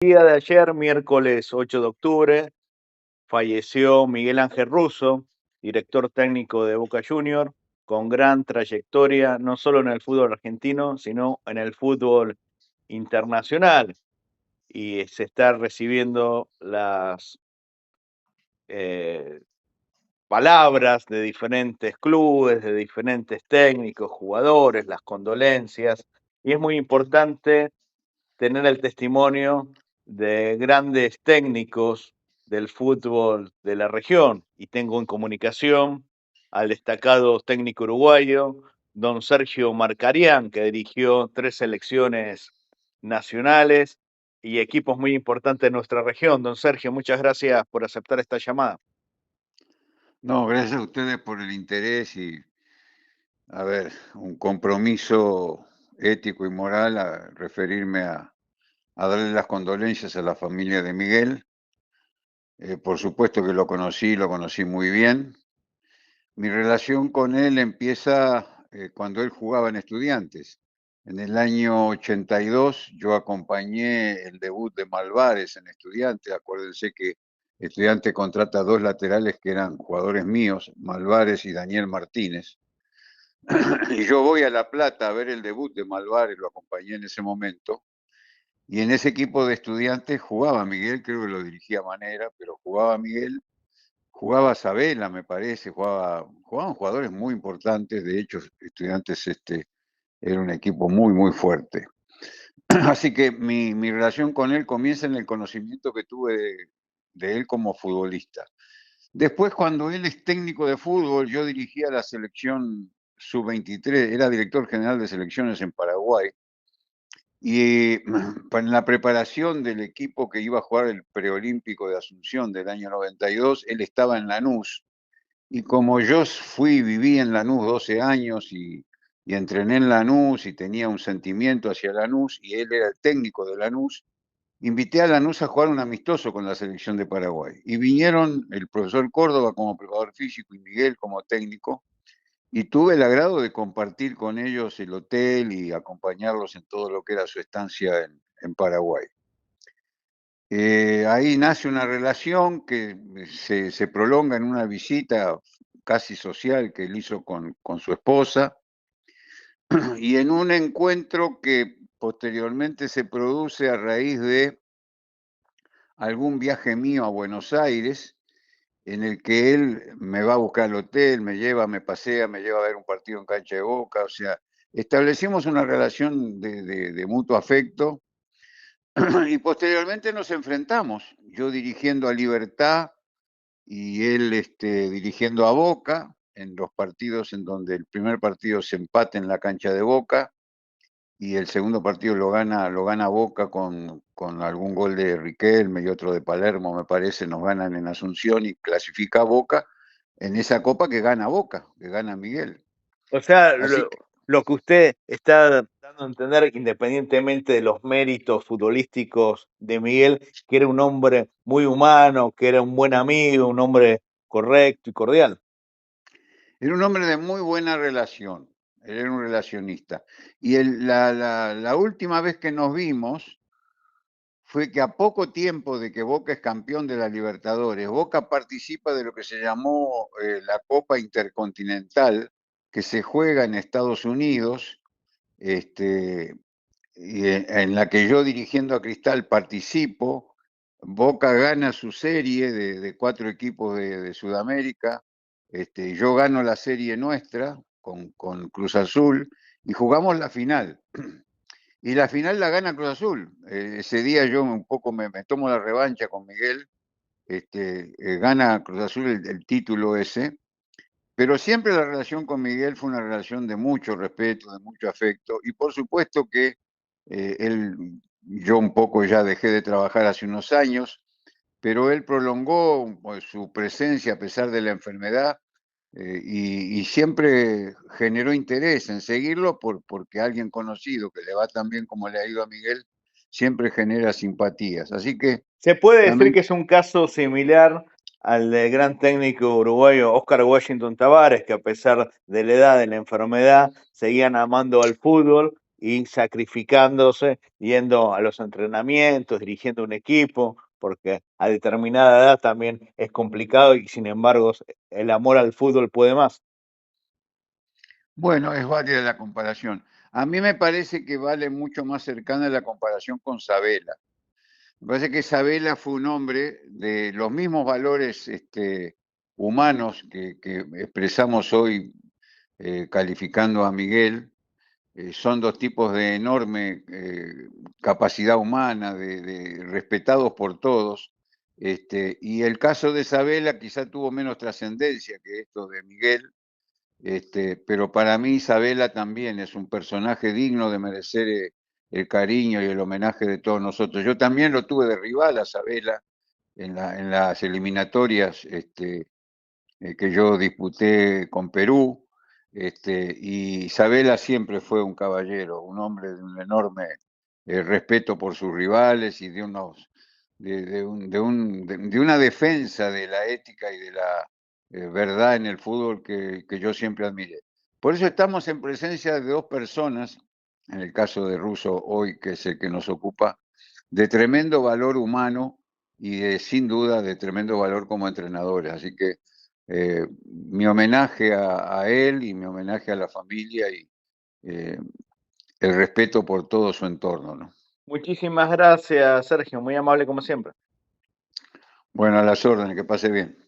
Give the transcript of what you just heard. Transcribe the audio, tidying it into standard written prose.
Día de ayer, miércoles 8 de octubre, falleció Miguel Ángel Russo, director técnico de Boca Juniors, con gran trayectoria, no solo en el fútbol argentino, sino en el fútbol internacional. Y se está recibiendo las eh, palabras de diferentes clubes, de diferentes técnicos, jugadores, las condolencias. Y es muy importante tener el testimonio de grandes técnicos del fútbol de la región. Y tengo en comunicación al destacado técnico uruguayo, don Sergio Marcarián, que dirigió 3 selecciones nacionales y equipos muy importantes de nuestra región. Don Sergio, muchas gracias por aceptar esta llamada. No, gracias a ustedes por el interés y, a ver, un compromiso ético y moral a referirme a darle las condolencias a la familia de Miguel. Por supuesto que lo conocí muy bien. Mi relación con él empieza cuando él jugaba en Estudiantes. En el año 82 yo acompañé el debut de Malvares en Estudiantes. Acuérdense que Estudiantes contrata 2 laterales que eran jugadores míos, Malvares y Daniel Martínez. Y yo voy a La Plata a ver el debut de Malvares, lo acompañé en ese momento. Y en ese equipo de Estudiantes jugaba Miguel, creo que lo dirigía Manera, pero jugaba Miguel, jugaba Sabela, me parece, jugaban jugadores muy importantes. De hecho, Estudiantes era un equipo muy, muy fuerte. Así que mi relación con él comienza en el conocimiento que tuve de él como futbolista. Después, cuando él es técnico de fútbol, yo dirigía la selección sub-23, era director general de selecciones en Paraguay, y en la preparación del equipo que iba a jugar el preolímpico de Asunción del año 92, él estaba en Lanús, y como yo viví en Lanús 12 años y entrené en Lanús y tenía un sentimiento hacia Lanús, y él era el técnico de Lanús, invité a Lanús a jugar un amistoso con la selección de Paraguay. Y vinieron el profesor Córdoba como preparador físico y Miguel como técnico. Y tuve el agrado de compartir con ellos el hotel y acompañarlos en todo lo que era su estancia en Paraguay. Ahí nace una relación que se prolonga en una visita casi social que él hizo con su esposa y en un encuentro que posteriormente se produce a raíz de algún viaje mío a Buenos Aires, en el que él me va a buscar al hotel, me lleva, me pasea, me lleva a ver un partido en cancha de Boca. O sea, establecimos una relación de mutuo afecto y posteriormente nos enfrentamos, yo dirigiendo a Libertad y él dirigiendo a Boca, en los partidos en donde el primer partido se empata en la cancha de Boca y el segundo partido lo gana Boca con algún gol de Riquelme y otro de Palermo, me parece. Nos ganan en Asunción y clasifica a Boca en esa copa que gana Boca, que gana Miguel. O sea, Así que lo que usted está dando a entender, independientemente de los méritos futbolísticos de Miguel, que era un hombre muy humano, que era un buen amigo, un hombre correcto y cordial. era un hombre de muy buena relación, él era un relacionista. Y la última vez que nos vimos fue que a poco tiempo de que Boca es campeón de la Libertadores, Boca participa de lo que se llamó la Copa Intercontinental, que se juega en Estados Unidos, y en la que yo dirigiendo a Cristal participo. Boca gana su serie de 4 equipos de Sudamérica, yo gano la serie nuestra con Cruz Azul y jugamos la final. Y la final la gana Cruz Azul. Ese día yo un poco me tomo la revancha con Miguel, gana Cruz Azul el título ese, pero siempre la relación con Miguel fue una relación de mucho respeto, de mucho afecto, y por supuesto que yo un poco ya dejé de trabajar hace unos años, pero él prolongó pues, su presencia a pesar de la enfermedad, y siempre generó interés en seguirlo porque alguien conocido que le va tan bien como le ha ido a Miguel, siempre genera simpatías. Así que, Se puede decir lament- que es un caso similar al del gran técnico uruguayo Oscar Washington Tavares, que a pesar de la edad, de la enfermedad, seguían amando al fútbol y sacrificándose, yendo a los entrenamientos, dirigiendo un equipo, porque a determinada edad también es complicado y sin embargo el amor al fútbol puede más. Bueno, es válida la comparación. A mí me parece que vale mucho más cercana la comparación con Sabela. Me parece que Sabela fue un hombre de los mismos valores humanos que expresamos hoy calificando a Miguel. Son dos tipos de enorme capacidad humana, respetados por todos. Y el caso de Sabela quizá tuvo menos trascendencia que esto de Miguel, pero para mí Isabela también es un personaje digno de merecer el cariño y el homenaje de todos nosotros. Yo también lo tuve de rival a Isabela en las eliminatorias que yo disputé con Perú, y Isabela siempre fue un caballero, un hombre de un enorme respeto por sus rivales y de una defensa de la ética y de la verdad en el fútbol que yo siempre admiré. Por eso estamos en presencia de dos personas, en el caso de Russo hoy, que es el que nos ocupa, de tremendo valor humano y sin duda de tremendo valor como entrenadores. Así que mi homenaje a él y mi homenaje a la familia y eh, el respeto por todo su entorno, ¿no? Muchísimas gracias, Sergio, muy amable como siempre. Bueno, a las órdenes, que pase bien.